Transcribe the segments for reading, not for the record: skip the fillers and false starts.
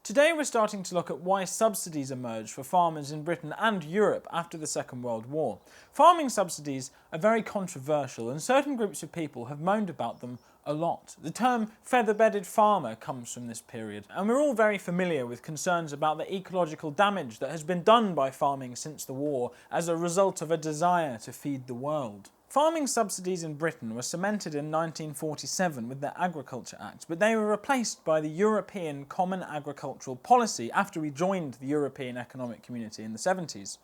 Today we're starting to look at why subsidies emerged for farmers in Britain and Europe after the Second World War. Farming subsidies are very controversial and certain groups of people have moaned about them a lot. The term feather-bedded farmer comes from this period, and we're all very familiar with concerns about the ecological damage that has been done by farming since the war as a result of a desire to feed the world. Farming subsidies in Britain were cemented in 1947 with the Agriculture Act, but they were replaced by the European Common Agricultural Policy after we joined the European Economic Community in the 70s.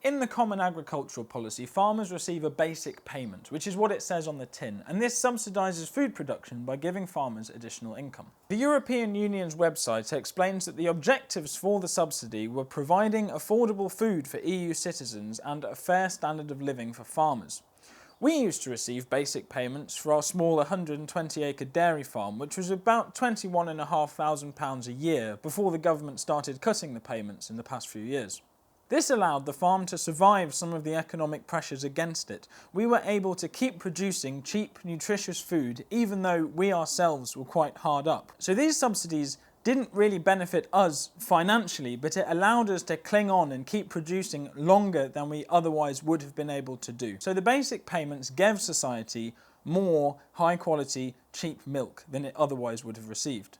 In the Common Agricultural Policy, farmers receive a basic payment, which is what it says on the tin, and this subsidises food production by giving farmers additional income. The European Union's website explains that the objectives for the subsidy were providing affordable food for EU citizens and a fair standard of living for farmers. We used to receive basic payments for our small 120-acre dairy farm, which was about £21,500 a year before the government started cutting the payments in the past few years. This allowed the farm to survive some of the economic pressures against it. We were able to keep producing cheap, nutritious food even though we ourselves were quite hard up. So these subsidies didn't really benefit us financially, but it allowed us to cling on and keep producing longer than we otherwise would have been able to do. So the basic payments gave society more high-quality, cheap milk than it otherwise would have received.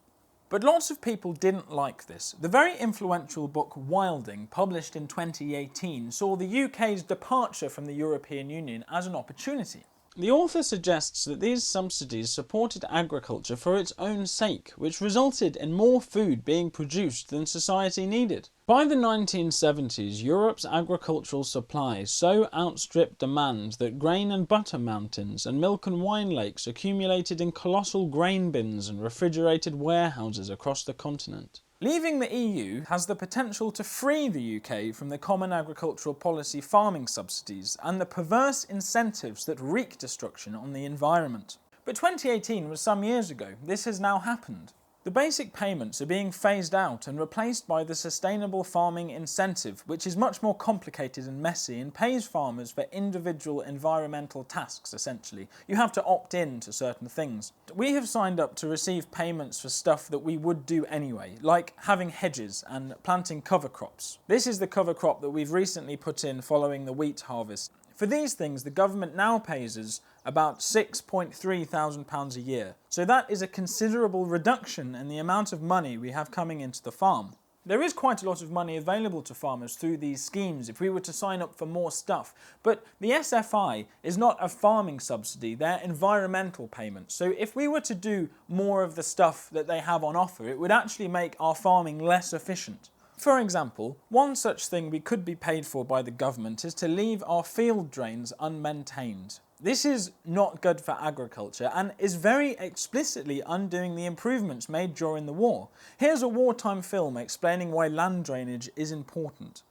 But lots of people didn't like this. The very influential book Wilding, published in 2018, saw the UK's departure from the European Union as an opportunity. The author suggests that these subsidies supported agriculture for its own sake, which resulted in more food being produced than society needed. By the 1970s, Europe's agricultural supply so outstripped demand that grain and butter mountains and milk and wine lakes accumulated in colossal grain bins and refrigerated warehouses across the continent. Leaving the EU has the potential to free the UK from the Common Agricultural Policy farming subsidies and the perverse incentives that wreak destruction on the environment. But 2018 was some years ago. This has now happened. The basic payments are being phased out and replaced by the Sustainable Farming Incentive, which is much more complicated and messy and pays farmers for individual environmental tasks, essentially. You have to opt in to certain things. We have signed up to receive payments for stuff that we would do anyway, like having hedges and planting cover crops. This is the cover crop that we've recently put in following the wheat harvest. For these things, the government now pays us about £6,300 a year. So that is a considerable reduction in the amount of money we have coming into the farm. There is quite a lot of money available to farmers through these schemes if we were to sign up for more stuff, but the SFI is not a farming subsidy, they're environmental payments. So if we were to do more of the stuff that they have on offer, it would actually make our farming less efficient. For example, one such thing we could be paid for by the government is to leave our field drains unmaintained. This is not good for agriculture and is very explicitly undoing the improvements made during the war. Here's a wartime film explaining why land drainage is important.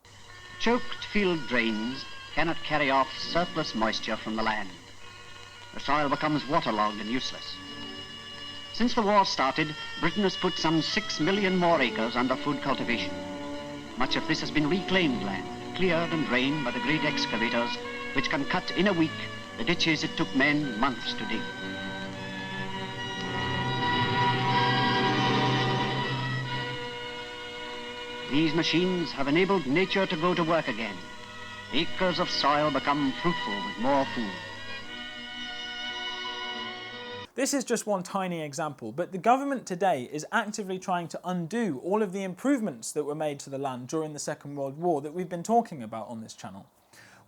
Choked field drains cannot carry off surplus moisture from the land. The soil becomes waterlogged and useless. Since the war started, Britain has put some 6 million more acres under food cultivation. Much of this has been reclaimed land, cleared and drained by the great excavators, which can cut in a week the ditches it took men months to dig. These machines have enabled nature to go to work again. Acres of soil become fruitful with more food. This is just one tiny example, but the government today is actively trying to undo all of the improvements that were made to the land during the Second World War that we've been talking about on this channel.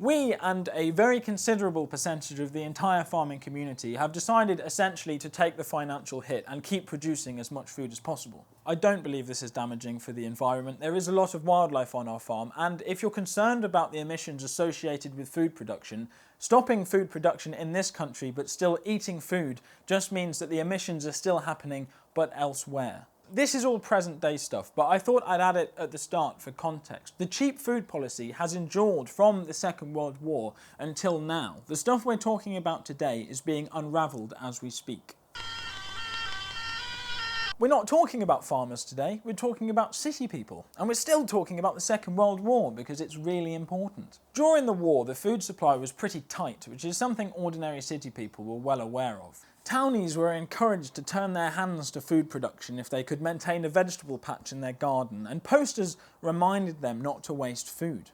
We and a very considerable percentage of the entire farming community have decided essentially to take the financial hit and keep producing as much food as possible. I don't believe this is damaging for the environment. There is a lot of wildlife on our farm, and if you're concerned about the emissions associated with food production, stopping food production in this country but still eating food just means that the emissions are still happening but elsewhere. This is all present-day stuff, but I thought I'd add it at the start for context. The cheap food policy has endured from the Second World War until now. The stuff we're talking about today is being unravelled as we speak. We're not talking about farmers today, we're talking about city people. And we're still talking about the Second World War because it's really important. During the war, the food supply was pretty tight, which is something ordinary city people were well aware of. Townies were encouraged to turn their hands to food production if they could maintain a vegetable patch in their garden, and posters reminded them not to waste food.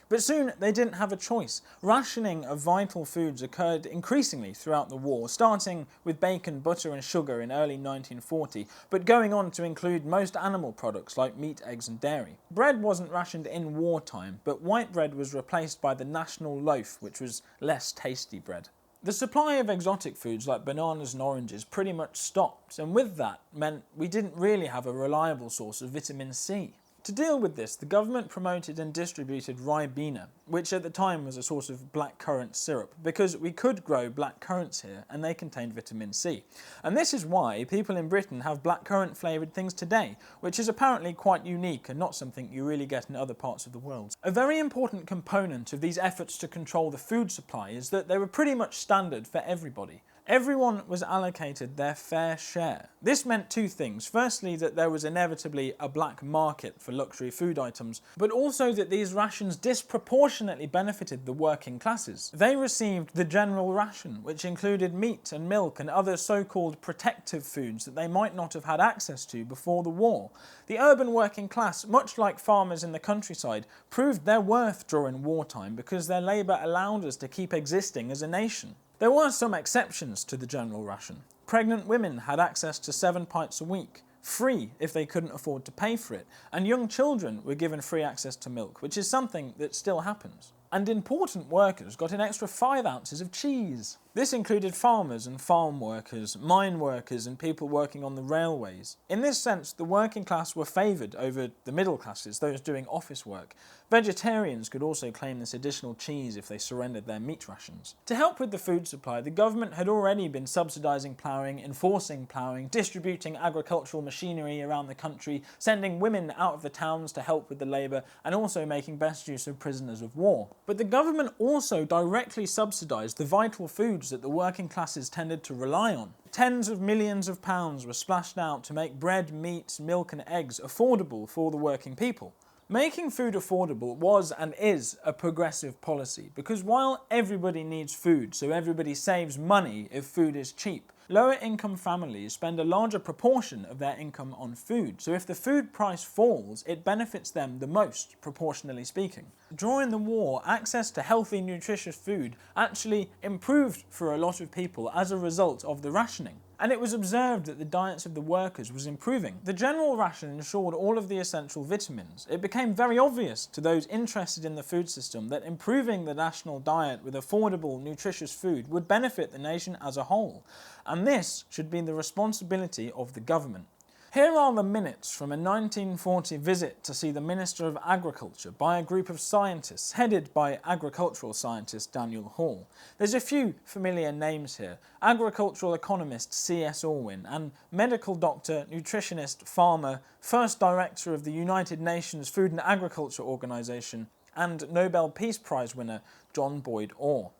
But soon they didn't have a choice. Rationing of vital foods occurred increasingly throughout the war, starting with bacon, butter and sugar in early 1940, but going on to include most animal products like meat, eggs and dairy. Bread wasn't rationed in wartime, but white bread was replaced by the national loaf, which was less tasty bread. The supply of exotic foods like bananas and oranges pretty much stopped, and with that meant we didn't really have a reliable source of vitamin C. To deal with this, the government promoted and distributed ribena, which at the time was a sort of blackcurrant syrup, because we could grow blackcurrants here and they contained vitamin C. And this is why people in Britain have blackcurrant flavoured things today, which is apparently quite unique and not something you really get in other parts of the world. A very important component of these efforts to control the food supply is that they were pretty much standard for everybody. Everyone was allocated their fair share. This meant two things. Firstly, that there was inevitably a black market for luxury food items, but also that these rations disproportionately benefited the working classes. They received the general ration, which included meat and milk and other so-called protective foods that they might not have had access to before the war. The urban working class, much like farmers in the countryside, proved their worth during wartime because their labour allowed us to keep existing as a nation. There were some exceptions to the general ration. Pregnant women had access to 7 pints a week, free if they couldn't afford to pay for it, and young children were given free access to milk, which is something that still happens. And important workers got an extra 5 ounces of cheese. This included farmers and farm workers, mine workers and people working on the railways. In this sense, the working class were favoured over the middle classes, those doing office work. Vegetarians could also claim this additional cheese if they surrendered their meat rations. To help with the food supply, the government had already been subsidising ploughing, enforcing ploughing, distributing agricultural machinery around the country, sending women out of the towns to help with the labour, and also making best use of prisoners of war. But the government also directly subsidised the vital foods that the working classes tended to rely on. Tens of millions of pounds were splashed out to make bread, meat, milk and eggs affordable for the working people. Making food affordable was and is a progressive policy, because while everybody needs food, so everybody saves money if food is cheap, lower income families spend a larger proportion of their income on food, so if the food price falls, it benefits them the most, proportionally speaking. During the war, access to healthy, nutritious food actually improved for a lot of people as a result of the rationing. And it was observed that the diets of the workers was improving. The general ration ensured all of the essential vitamins. It became very obvious to those interested in the food system that improving the national diet with affordable, nutritious food would benefit the nation as a whole. And this should be the responsibility of the government. Here are the minutes from a 1940 visit to see the Minister of Agriculture by a group of scientists, headed by agricultural scientist Daniel Hall. There's a few familiar names here: agricultural economist C.S. Orwin, and medical doctor, nutritionist, farmer, first director of the United Nations Food and Agriculture Organization, and Nobel Peace Prize winner John Boyd Orr.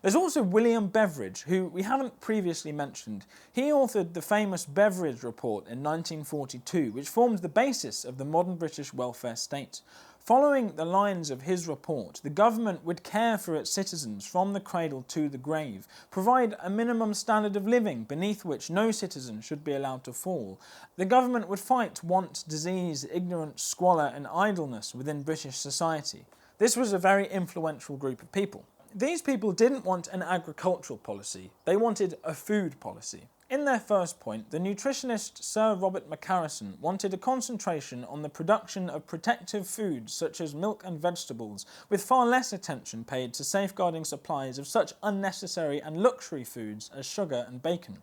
There's also William Beveridge, who we haven't previously mentioned. He authored the famous Beveridge Report in 1942, which formed the basis of the modern British welfare state. Following the lines of his report, the government would care for its citizens from the cradle to the grave, provide a minimum standard of living beneath which no citizen should be allowed to fall. The government would fight want, disease, ignorance, squalor and idleness within British society. This was a very influential group of people. These people didn't want an agricultural policy, they wanted a food policy. In their first point, the nutritionist Sir Robert McCarrison wanted a concentration on the production of protective foods such as milk and vegetables, with far less attention paid to safeguarding supplies of such unnecessary and luxury foods as sugar and bacon.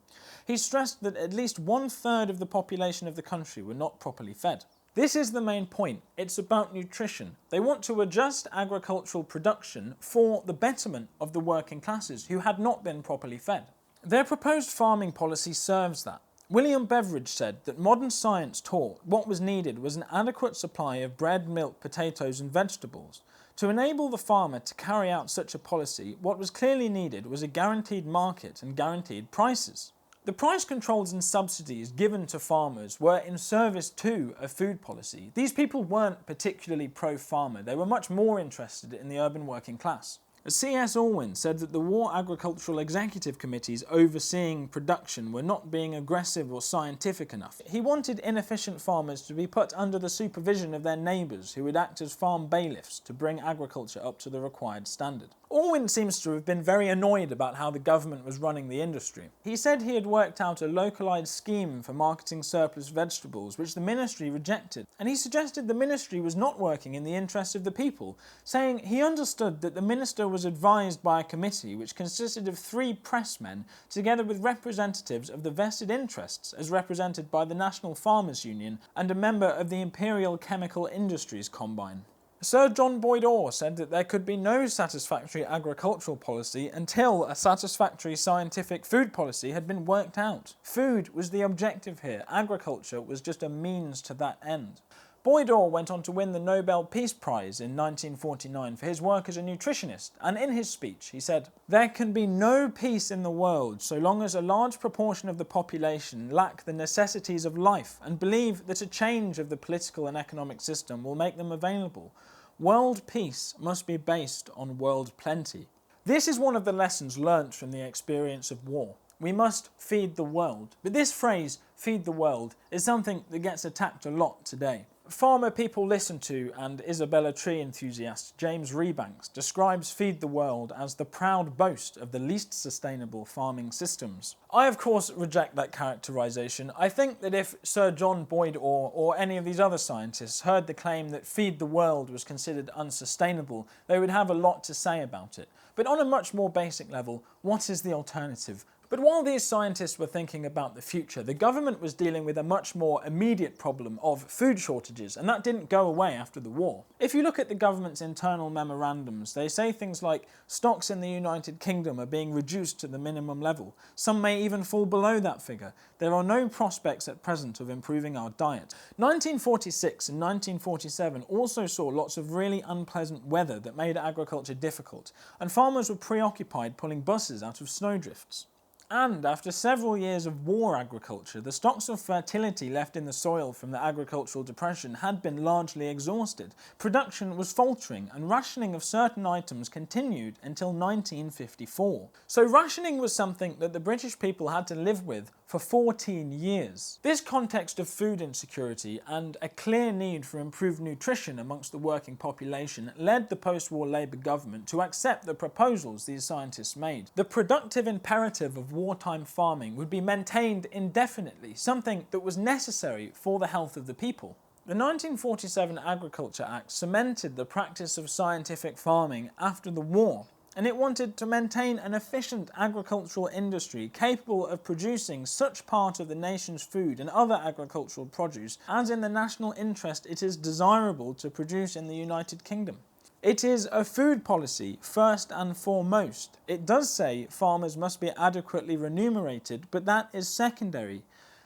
He stressed that at least 1/3 of the population of the country were not properly fed. This is the main point. It's about nutrition. They want to adjust agricultural production for the betterment of the working classes who had not been properly fed. Their proposed farming policy serves that. William Beveridge said that modern science taught what was needed was an adequate supply of bread, milk, potatoes and vegetables. To enable the farmer to carry out such a policy, what was clearly needed was a guaranteed market and guaranteed prices. The price controls and subsidies given to farmers were in service to a food policy. These people weren't particularly pro-farmer, they were much more interested in the urban working class. C.S. Orwin said that the War Agricultural Executive Committees overseeing production were not being aggressive or scientific enough. He wanted inefficient farmers to be put under the supervision of their neighbours who would act as farm bailiffs to bring agriculture up to the required standard. Orwin seems to have been very annoyed about how the government was running the industry. He said he had worked out a localised scheme for marketing surplus vegetables which the ministry rejected, and he suggested the ministry was not working in the interests of the people, saying he understood that the minister was advised by a committee which consisted of 3 pressmen together with representatives of the vested interests as represented by the National Farmers Union and a member of the Imperial Chemical Industries Combine. Sir John Boyd Orr said that there could be no satisfactory agricultural policy until a satisfactory scientific food policy had been worked out. Food was the objective here, agriculture was just a means to that end. Boyd Orr went on to win the Nobel Peace Prize in 1949 for his work as a nutritionist, and in his speech he said, "There can be no peace in the world so long as a large proportion of the population lack the necessities of life and believe that a change of the political and economic system will make them available. World peace must be based on world plenty." This is one of the lessons learnt from the experience of war. We must feed the world. But this phrase, feed the world, is something that gets attacked a lot today. Farmer people listen to and Isabella Tree enthusiast James Rebanks describes Feed the World as the proud boast of the least sustainable farming systems. I of course reject that characterisation. I think that if Sir John Boyd Orr or any of these other scientists heard the claim that Feed the World was considered unsustainable, they would have a lot to say about it. But on a much more basic level, what is the alternative? But while these scientists were thinking about the future, the government was dealing with a much more immediate problem of food shortages, and that didn't go away after the war. If you look at the government's internal memorandums, they say things like stocks in the United Kingdom are being reduced to the minimum level. Some may even fall below that figure. There are no prospects at present of improving our diet. 1946 and 1947 also saw lots of really unpleasant weather that made agriculture difficult, and farmers were preoccupied pulling buses out of snowdrifts. And after several years of war agriculture, the stocks of fertility left in the soil from the agricultural depression had been largely exhausted. Production was faltering, and rationing of certain items continued until 1954. So rationing was something that the British people had to live with for 14 years. This context of food insecurity and a clear need for improved nutrition amongst the working population led the post-war Labour government to accept the proposals these scientists made. The productive imperative of wartime farming would be maintained indefinitely, something that was necessary for the health of the people. The 1947 Agriculture Act cemented the practice of scientific farming after the war, and it wanted to maintain an efficient agricultural industry capable of producing such part of the nation's food and other agricultural produce as in the national interest it is desirable to produce in the United Kingdom. It is a food policy first and foremost. It does say farmers must be adequately remunerated, but that is secondary.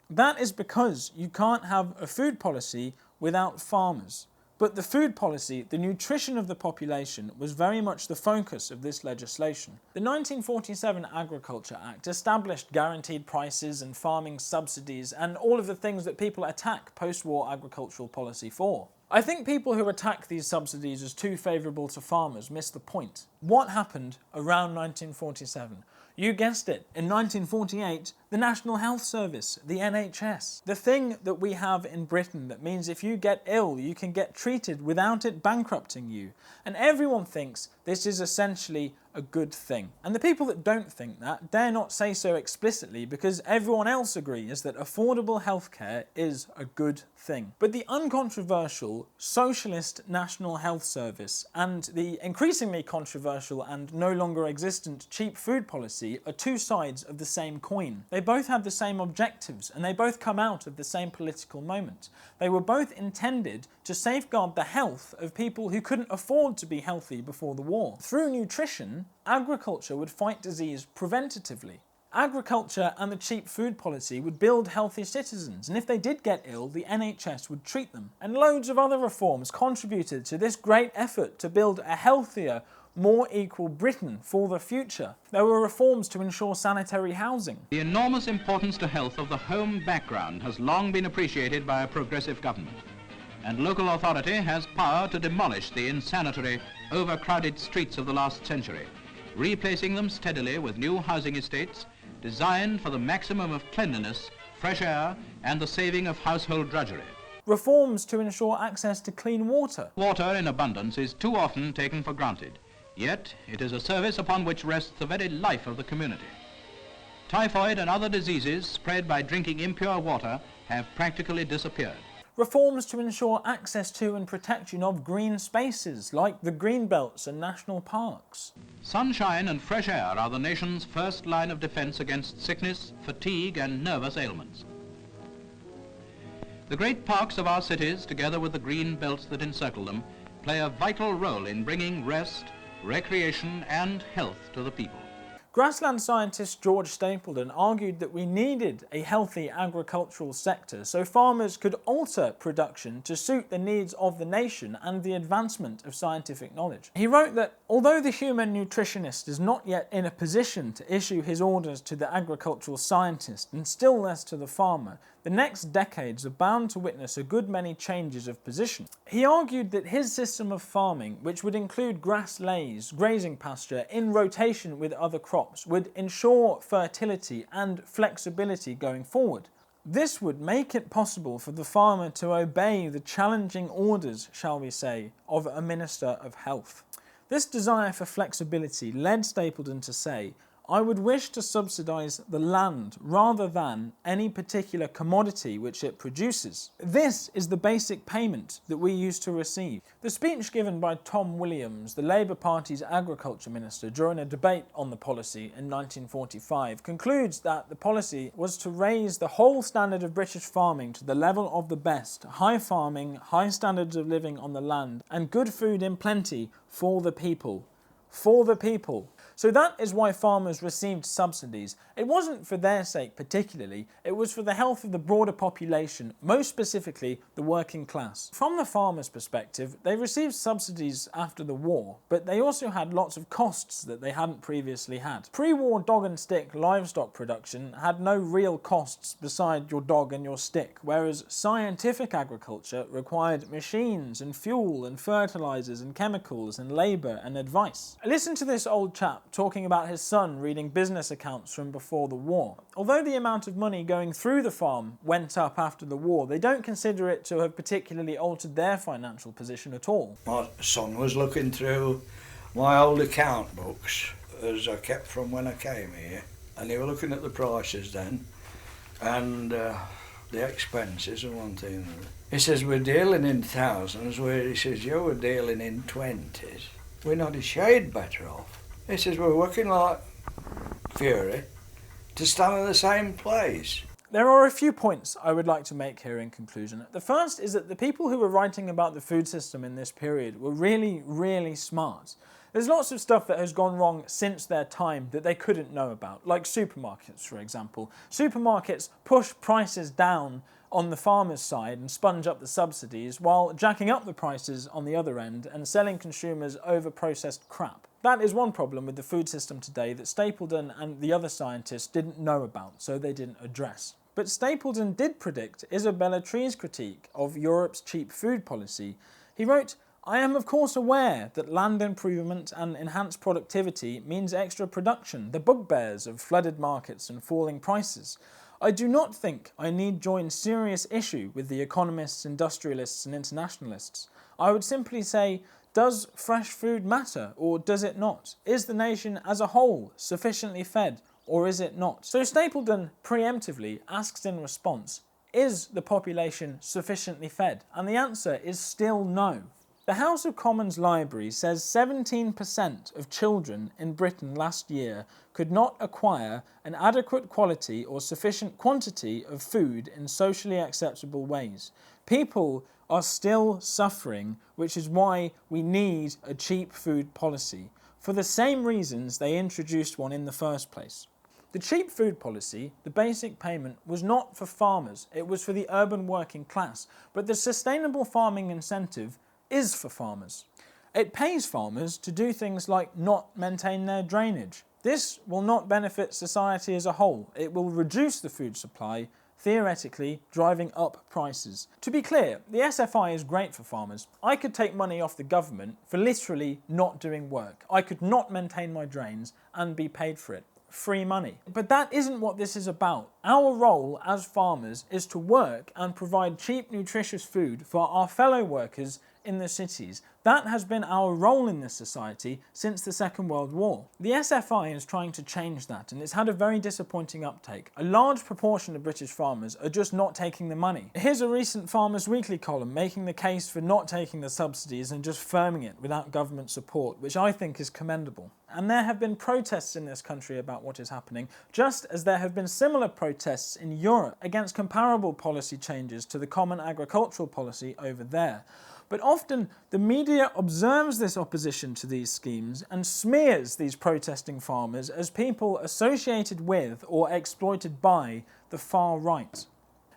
That is because you can't have a food policy without farmers. But the food policy, the nutrition of the population, was very much the focus of this legislation. The 1947 Agriculture Act established guaranteed prices and farming subsidies and all of the things that people attack post-war agricultural policy for. I think people who attack these subsidies as too favourable to farmers miss the point. What happened around 1947? You guessed it, in 1948, the National Health Service, the NHS. The thing that we have in Britain that means if you get ill, you can get treated without it bankrupting you. And everyone thinks this is essentially a good thing. And the people that don't think that dare not say so explicitly because everyone else agrees that affordable healthcare is a good thing. But the uncontroversial Socialist National Health Service and the increasingly controversial and no longer existent cheap food policy are two sides of the same coin. They both have the same objectives and they both come out of the same political moment. They were both intended to safeguard the health of people who couldn't afford to be healthy before the war. Through nutrition, agriculture would fight disease preventatively. Agriculture and the cheap food policy would build healthy citizens, and if they did get ill, the NHS would treat them. And loads of other reforms contributed to this great effort to build a healthier, more equal Britain for the future. There were reforms to ensure sanitary housing. The enormous importance to health of the home background has long been appreciated by a progressive government. and local authority has power to demolish the insanitary, overcrowded streets of the last century, replacing them steadily with new housing estates designed for the maximum of cleanliness, fresh air, and the saving of household drudgery. Reforms to ensure access to clean water. Water in abundance is too often taken for granted, yet it is a service upon which rests the very life of the community. Typhoid and other diseases spread by drinking impure water have practically disappeared. Reforms to ensure access to and protection of green spaces, like the green belts and national parks. Sunshine and fresh air are the nation's first line of defense against sickness, fatigue, and nervous ailments. The great parks of our cities, together with the green belts that encircle them, play a vital role in bringing rest, recreation, and health to the people. Grassland scientist George Stapledon argued that we needed a healthy agricultural sector so farmers could alter production to suit the needs of the nation and the advancement of scientific knowledge. He wrote that although the human nutritionist is not yet in a position to issue his orders to the agricultural scientist and still less to the farmer, the next decades are bound to witness a good many changes of position. He argued that his system of farming, which would include grass lays, grazing pasture, in rotation with other crops, would ensure fertility and flexibility going forward. This would make it possible for the farmer to obey the challenging orders, shall we say, of a Minister of Health. This desire for flexibility led Stapledon to say, "I would wish to subsidise the land rather than any particular commodity which it produces. This is the basic payment that we used to receive." The speech given by Tom Williams, the Labour Party's agriculture minister, during a debate on the policy in 1945, concludes that the policy was to raise the whole standard of British farming to the level of the best, high farming, high standards of living on the land, and good food in plenty for the people. For the people. So that is why farmers received subsidies. It wasn't for their sake particularly, it was for the health of the broader population, most specifically the working class. From the farmers' perspective, they received subsidies after the war, but they also had lots of costs that they hadn't previously had. Pre-war dog and stick livestock production had no real costs beside your dog and your stick, whereas scientific agriculture required machines and fuel and fertilizers and chemicals and labour and advice. Listen to this old chap talking about his son reading business accounts from before the war. Although the amount of money going through the farm went up after the war, they don't consider it to have particularly altered their financial position at all. My son was looking through my old account books, as I kept from when I came here, and he was looking at the prices then, and the expenses and one thing. He says, we're dealing in thousands, where he says, you were dealing in 20s. We're not a shade better off. He says, we're working like fury to stand in the same place. There are a few points I would like to make here in conclusion. The first is that the people who were writing about the food system in this period were really, really smart. There's lots of stuff that has gone wrong since their time that they couldn't know about, like supermarkets, for example. Supermarkets push prices down on the farmer's side and sponge up the subsidies while jacking up the prices on the other end and selling consumers over-processed crap. That is one problem with the food system today that Stapledon and the other scientists didn't know about, so they didn't address. But Stapledon did predict Isabella Tree's critique of Europe's cheap food policy. He wrote, I am of course aware that land improvement and enhanced productivity means extra production, the bugbears of flooded markets and falling prices. I do not think I need join serious issue with the economists, industrialists and internationalists. I would simply say, does fresh food matter or does it not? Is the nation as a whole sufficiently fed or is it not? So Stapledon preemptively asks in response, is the population sufficiently fed? And the answer is still no. The House of Commons Library says 17% of children in Britain last year could not acquire an adequate quality or sufficient quantity of food in socially acceptable ways. People are still suffering, which is why we need a cheap food policy, for the same reasons they introduced one in the first place. The cheap food policy, the basic payment, was not for farmers, it was for the urban working class, but the sustainable farming incentive is for farmers. It pays farmers to do things like not maintain their drainage. This will not benefit society as a whole. It will reduce the food supply theoretically driving up prices. To be clear, the SFI is great for farmers. I could take money off the government for literally not doing work. I could not maintain my drains and be paid for it. Free money. But that isn't what this is about. Our role as farmers is to work and provide cheap, nutritious food for our fellow workers in the cities. That has been our role in this society since the Second World War. The SFI is trying to change that, and it's had a very disappointing uptake. A large proportion of British farmers are just not taking the money. Here's a recent Farmers Weekly column making the case for not taking the subsidies and just firming it without government support, which I think is commendable. And there have been protests in this country about what is happening, just as there have been similar protests in Europe against comparable policy changes to the Common Agricultural Policy over there. But often the media observes this opposition to these schemes and smears these protesting farmers as people associated with or exploited by the far right.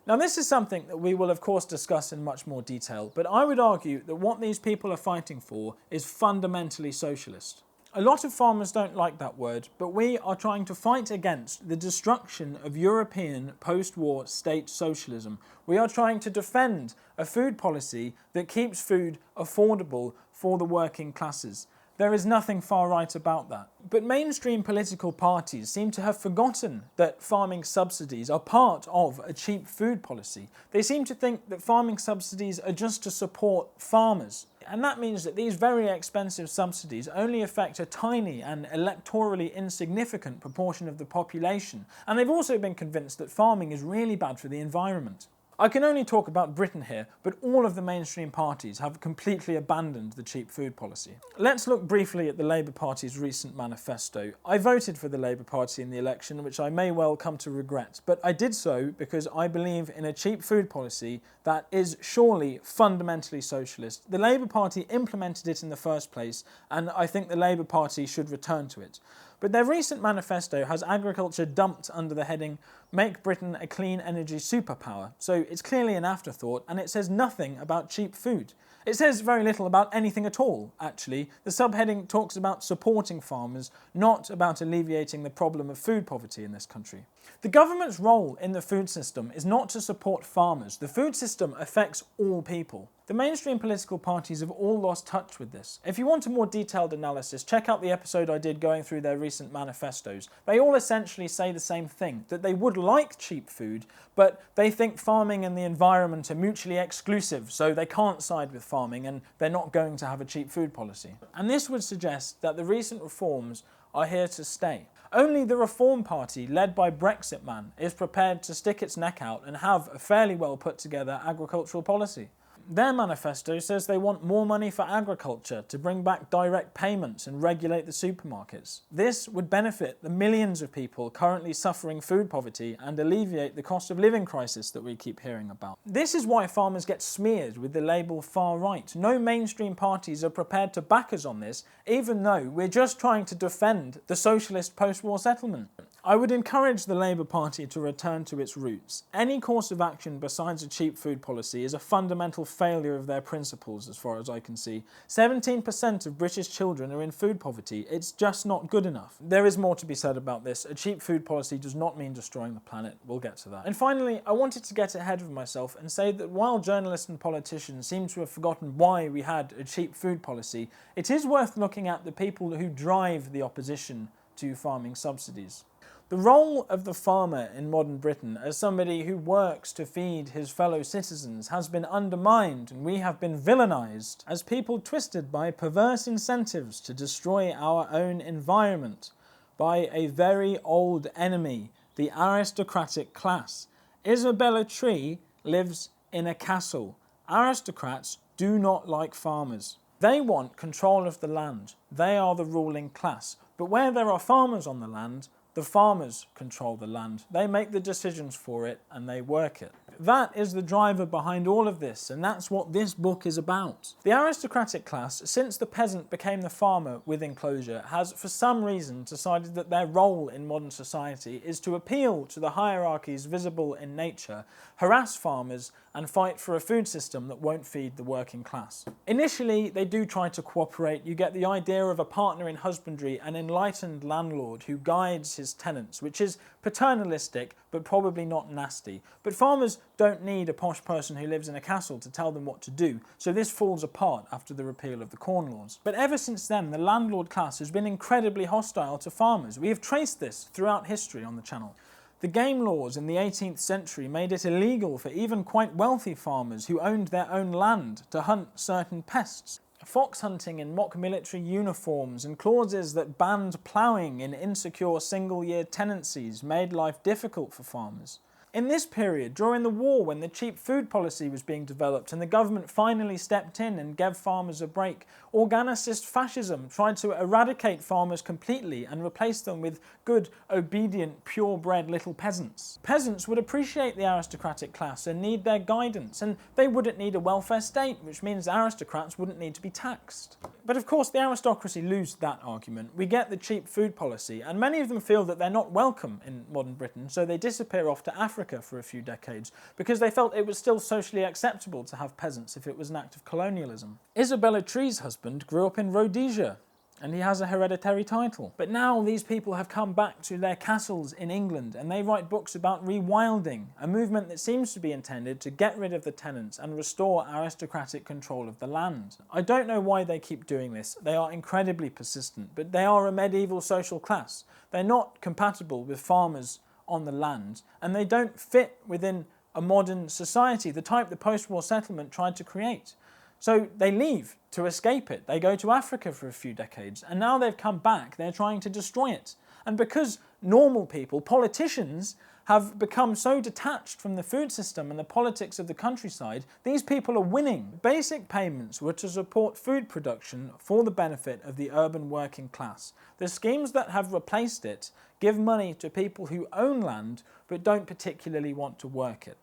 Now, this is something that we will of course discuss in much more detail, but I would argue that what these people are fighting for is fundamentally socialist. A lot of farmers don't like that word, but we are trying to fight against the destruction of European post-war state socialism. We are trying to defend a food policy that keeps food affordable for the working classes. There is nothing far right about that. But mainstream political parties seem to have forgotten that farming subsidies are part of a cheap food policy. They seem to think that farming subsidies are just to support farmers. And that means that these very expensive subsidies only affect a tiny and electorally insignificant proportion of the population. And they've also been convinced that farming is really bad for the environment. I can only talk about Britain here, but all of the mainstream parties have completely abandoned the cheap food policy. Let's look briefly at the Labour Party's recent manifesto. I voted for the Labour Party in the election, which I may well come to regret, but I did so because I believe in a cheap food policy that is surely fundamentally socialist. The Labour Party implemented it in the first place, and I think the Labour Party should return to it. But their recent manifesto has agriculture dumped under the heading "Make Britain a Clean Energy Superpower," so it's clearly an afterthought, and it says nothing about cheap food. It says very little about anything at all, actually. The subheading talks about supporting farmers, not about alleviating the problem of food poverty in this country. The government's role in the food system is not to support farmers. The food system affects all people. The mainstream political parties have all lost touch with this. If you want a more detailed analysis, check out the episode I did going through their recent manifestos. They all essentially say the same thing, that they would like cheap food, but they think farming and the environment are mutually exclusive, so they can't side with farming and they're not going to have a cheap food policy. And this would suggest that the recent reforms are here to stay. Only the Reform Party, led by Brexit Man, is prepared to stick its neck out and have a fairly well put together agricultural policy. Their manifesto says they want more money for agriculture to bring back direct payments and regulate the supermarkets. This would benefit the millions of people currently suffering food poverty and alleviate the cost of living crisis that we keep hearing about. This is why farmers get smeared with the label far right. No mainstream parties are prepared to back us on this, even though we're just trying to defend the socialist post-war settlement. I would encourage the Labour Party to return to its roots. Any course of action besides a cheap food policy is a fundamental failure of their principles, as far as I can see. 17% of British children are in food poverty. It's just not good enough. There is more to be said about this. A cheap food policy does not mean destroying the planet. We'll get to that. And finally, I wanted to get ahead of myself and say that while journalists and politicians seem to have forgotten why we had a cheap food policy, it is worth looking at the people who drive the opposition to farming subsidies. The role of the farmer in modern Britain as somebody who works to feed his fellow citizens has been undermined, and we have been villainised as people twisted by perverse incentives to destroy our own environment by a very old enemy, the aristocratic class. Isabella Tree lives in a castle. Aristocrats do not like farmers. They want control of the land. They are the ruling class. But where there are farmers on the land, the farmers control the land. They make the decisions for it and they work it. That is the driver behind all of this, and that's what this book is about. The aristocratic class, since the peasant became the farmer with enclosure, has for some reason decided that their role in modern society is to appeal to the hierarchies visible in nature, harass farmers, and fight for a food system that won't feed the working class. Initially, they do try to cooperate. You get the idea of a partner in husbandry, an enlightened landlord who guides his as tenants, which is paternalistic but probably not nasty. But farmers don't need a posh person who lives in a castle to tell them what to do, so this falls apart after the repeal of the Corn Laws. But ever since then, the landlord class has been incredibly hostile to farmers. We have traced this throughout history on the channel. The game laws in the 18th century made it illegal for even quite wealthy farmers who owned their own land to hunt certain pests. Fox hunting in mock military uniforms and clauses that banned ploughing in insecure single-year tenancies made life difficult for farmers. In this period, during the war, when the cheap food policy was being developed and the government finally stepped in and gave farmers a break, organicist fascism tried to eradicate farmers completely and replace them with good, obedient, purebred little peasants. Peasants would appreciate the aristocratic class and need their guidance, and they wouldn't need a welfare state, which means aristocrats wouldn't need to be taxed. But of course, the aristocracy lose that argument. We get the cheap food policy, and many of them feel that they're not welcome in modern Britain, so they disappear off to Africa for a few decades because they felt it was still socially acceptable to have peasants if it was an act of colonialism. Isabella Tree's husband grew up in Rhodesia and he has a hereditary title. But now these people have come back to their castles in England and they write books about rewilding, a movement that seems to be intended to get rid of the tenants and restore aristocratic control of the land. I don't know why they keep doing this. They are incredibly persistent, but they are a medieval social class. They're not compatible with farmers on the land, and they don't fit within a modern society, the type the post-war settlement tried to create. So they leave to escape it. They go to Africa for a few decades, and now they've come back, they're trying to destroy it. And because normal people, politicians, have become so detached from the food system and the politics of the countryside, these people are winning. Basic payments were to support food production for the benefit of the urban working class. The schemes that have replaced it give money to people who own land but don't particularly want to work it.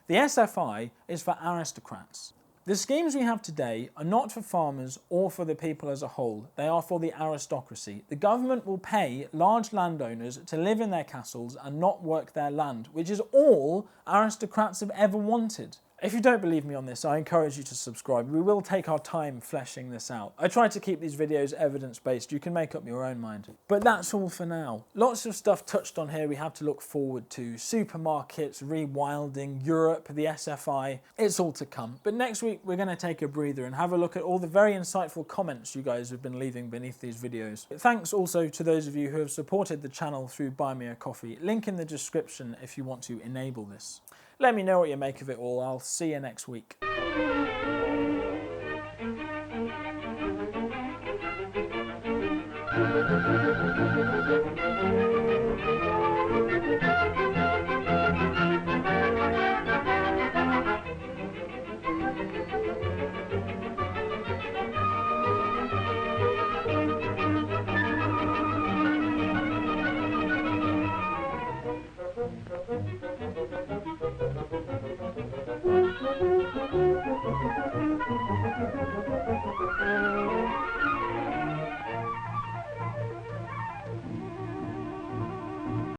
The SFI is for aristocrats. The schemes we have today are not for farmers or for the people as a whole, they are for the aristocracy. The government will pay large landowners to live in their castles and not work their land, which is all aristocrats have ever wanted. If you don't believe me on this, I encourage you to subscribe. We will take our time fleshing this out. I try to keep these videos evidence-based. You can make up your own mind. But that's all for now. Lots of stuff touched on here we have to look forward to. Supermarkets, rewilding, Europe, the SFI. It's all to come. But next week, we're going to take a breather and have a look at all the very insightful comments you guys have been leaving beneath these videos. Thanks also to those of you who have supported the channel through Buy Me a Coffee. Link in the description if you want to enable this. Let me know what you make of it all. I'll see you next week.